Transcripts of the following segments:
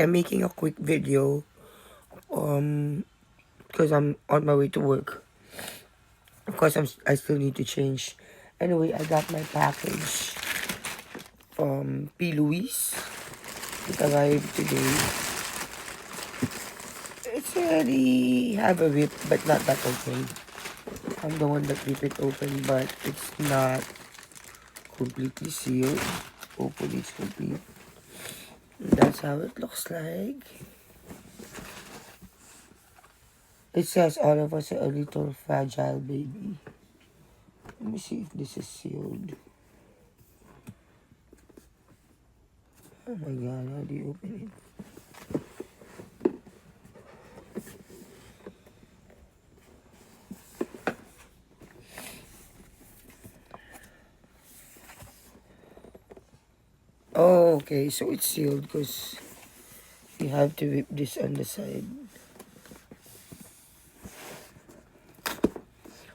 I'm making a quick video because I'm on my way to work. Of course, I still need to change. Anyway, I got my package from Louise. It arrived today. It's already have a rip, but not that open. I'm the one that rip it open, but it's not completely sealed. Hopefully it's complete. That's how it looks like. It says all of us are a little fragile baby. Let me see if this is sealed. Oh my god, how do you open it? Oh, okay, so it's sealed because you have to rip this on the side.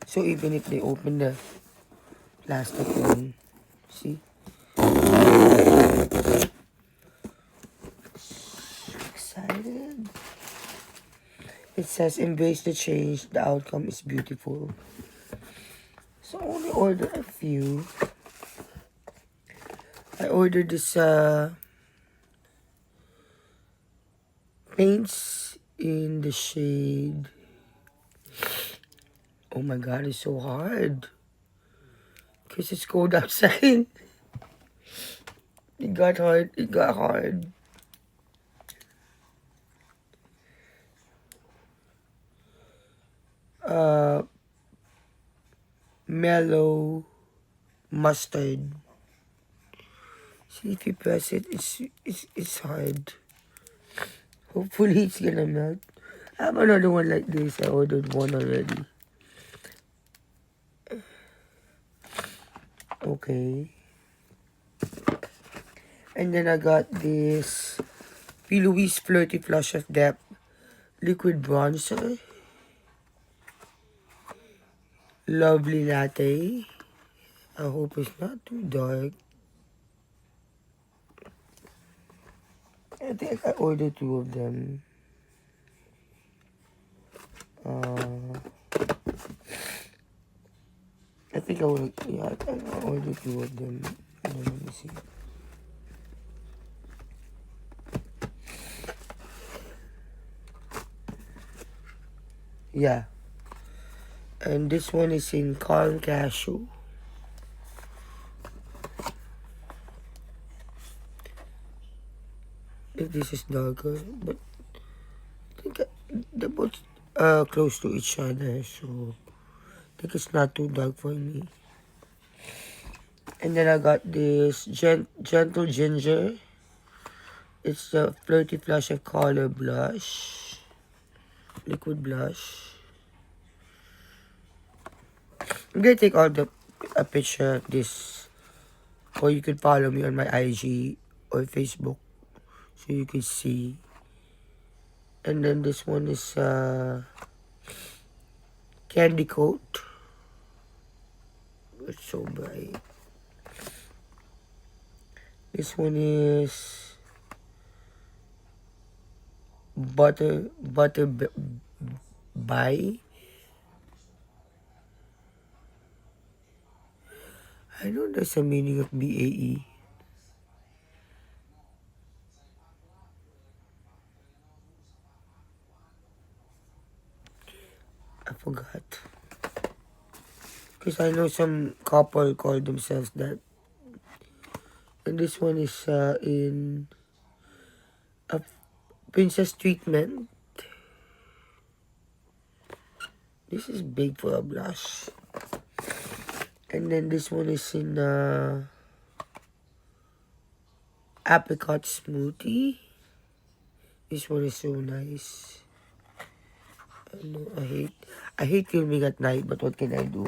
So even if they open the plastic one, see? So excited. It says embrace the change, the outcome is beautiful. So I only ordered a few. I ordered this paints in the shade. Oh my god, it's so hard. Because it's cold outside. It got hard. It got hard. Mellow mustard. See if you press it, it's hard. Hopefully it's gonna melt. I have another one like this. I ordered one already. Okay. And then I got this Louise Flirty Flush of Depth Liquid Bronzer. Lovely latte. I hope it's not too dark. I think I ordered two of them. I think I will, yeah, I think I ordered two of them. Let me see. Yeah. And this one is in Calm Cashew. If this is darker, but I think they're both close to each other, so I think it's not too dark for me. And then I got this Gentle Ginger. It's the Flirty Flush of Color Blush. Liquid blush. I'm gonna take a picture of this, or you can follow me on my IG or Facebook so you can see. And then this one is Candy Coat. It's so bright. This one is Butter By. I know there's a meaning of BAE. I forgot. Because I know some couple call themselves that. And this one is in a Princess Treatment. This is big for a blush. And then this one is in Apricot Smoothie. This one is so nice. I know, I hate filming at night, but what can I do?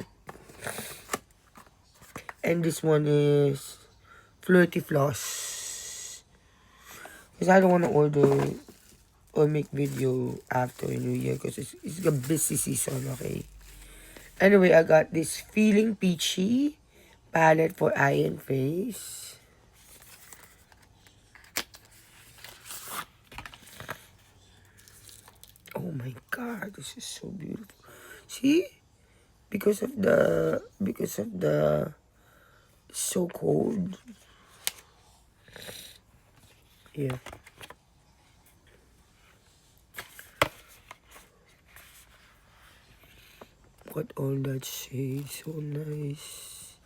And this one is Flirty Floss. Because I don't want to order or make video after New Year because it's a busy season, okay? Anyway, I got this Feeling Peachy palette for eye and face. This is so beautiful. See? Because of the it's so cold. Yeah. What all that shade, so nice.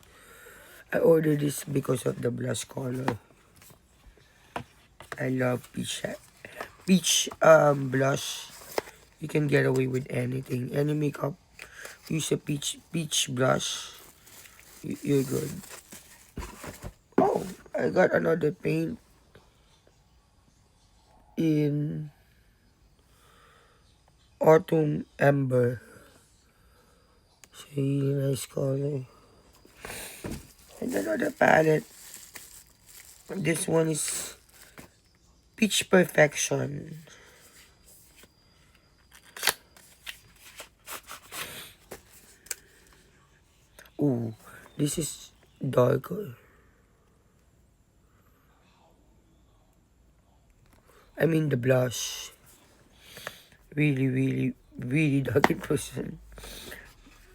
I ordered this because of the blush color. I love peach blush. You can get away with anything. Any makeup, use a peach blush. You're good. Oh, I got another paint in Autumn Amber. It's a really nice color. And another palette. This one is Peach Perfection. Ooh, this is darker. I mean the blush. Really dark in person.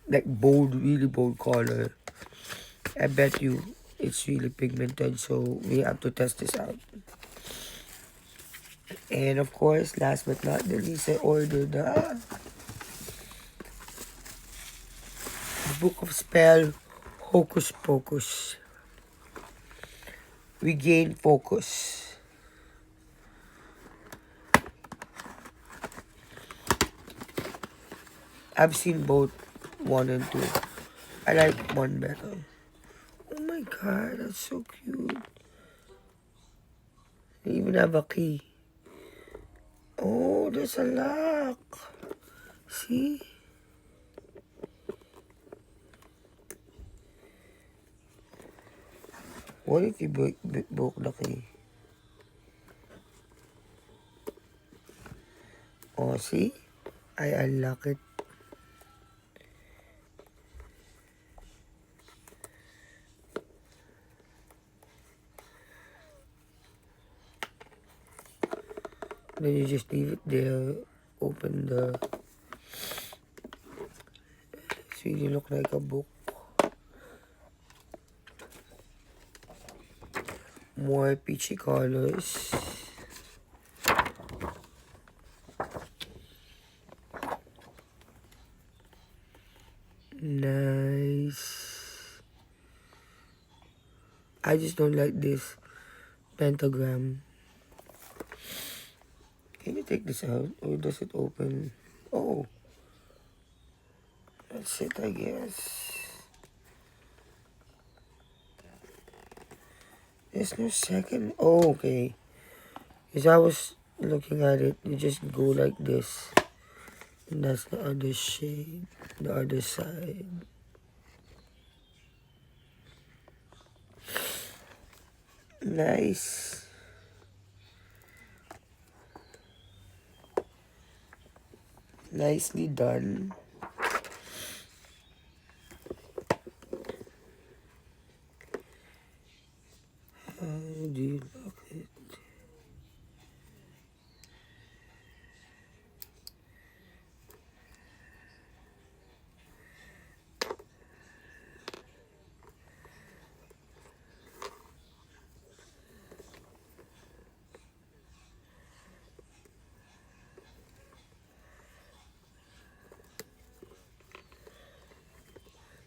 Like bold, really bold color. I bet you it's really pigmented, so we have to test this out. And of course, last but not the least, I ordered the Book of Spell Hocus Pocus. Regain Focus. I've seen both 1 and 2. I like 1 better. Oh my god, that's so cute. They even have a key. Oh, there's a lock. See? What if you broke the key? Oh, see? I unlock it. Then you just leave it there. Open the... It's really look like a book. More peachy colors. Nice. I just don't like this pentagram. Can you take this out or does it open? Oh. That's it, I guess. There's no second. Oh, okay. As I was looking at it, you just go like this. And that's the other shade. The other side. Nice. Nicely done. How do you lock it?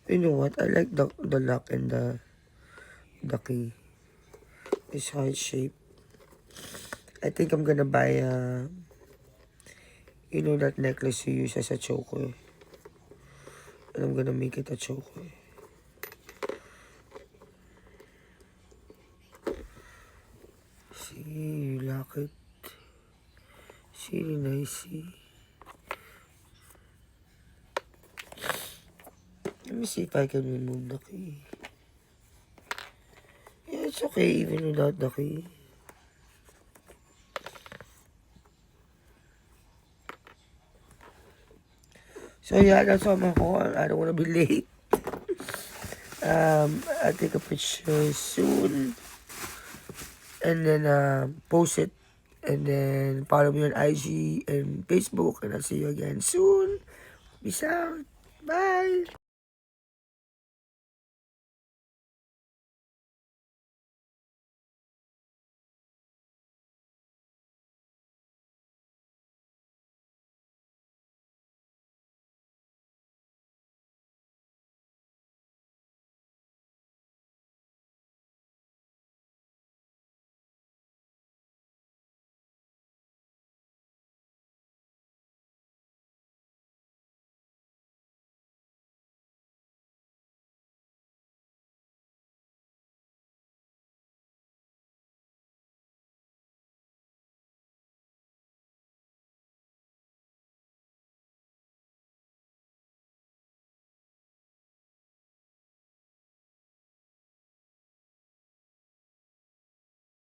You know what? I like the lock and the key. It's heart shape. I think I'm gonna buy you know that necklace you use as a choker. And I'm gonna make it a choker. See, you lock it. It's really nice, see? Let me see if I can remove the key. Yeah, it's okay even without the key. So yeah, that's all my haul. I don't want to be late. I'll take a picture soon. And then post it And then follow me on IG and Facebook. And I'll see you again soon. Peace out. Bye.